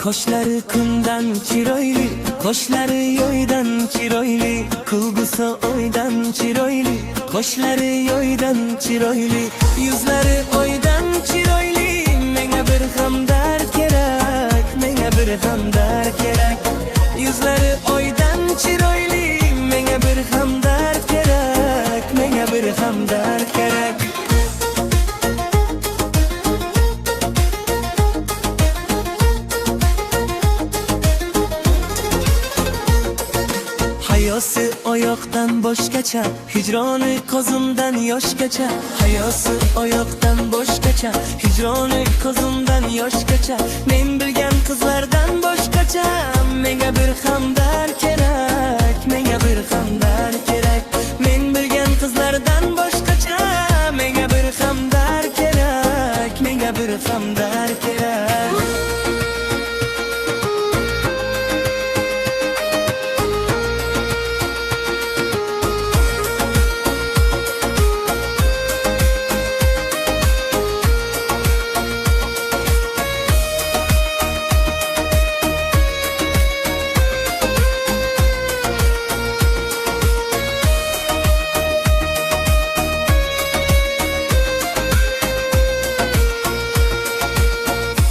Qoshlari kundan chiroyli, qoshlari yoydan chiroyli, kulgusi oydan chiroyli, qoshlari yoydan chiroyli, yuzlari oydan chiroyli. Menga bir hamdar kerak, menga bir hamdar kerak. Yuzlari oydan chiroyli, menga bir hamdar kerak, menga bir hamdar kerak. Hayosi oyoqdan boshqacha, hijroni ko'zimdan yoshgacha. Hayosi oyoqdan boshqacha, hijroni ko'zimdan yoshgacha. Men bilgan qizlardan boshqacha. Menga bir hamdar kerak, menga bir hamdar kerak. Men bilgan qizlardan boshqacha. Menga bir hamdar kerak, menga bir hamdar kerak.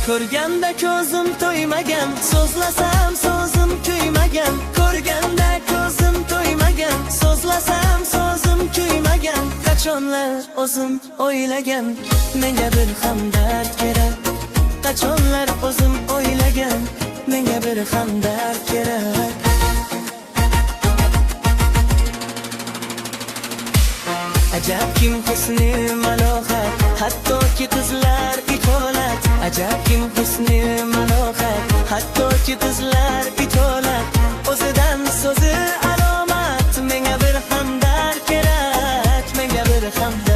Ko'rganda ko'zim to'ymagan, so'zlasam so'zim kuymagan. Ko'rganda ko'zim to'ymagan, so'zlasam so'zim kuymagan. Qachonlar o'zim o'ylagan, menga bir hamdard kerak. Qachonlar o'zim o'ylagan, menga bir hamdard kerak. Ajab kim husni malohat, hattoki qizlar itolat. Ajab kim husni malohat, hattoki qizlar itolat. O'zidan so'zi alomat, menga bir hamdar kerak, menga bir hamdar.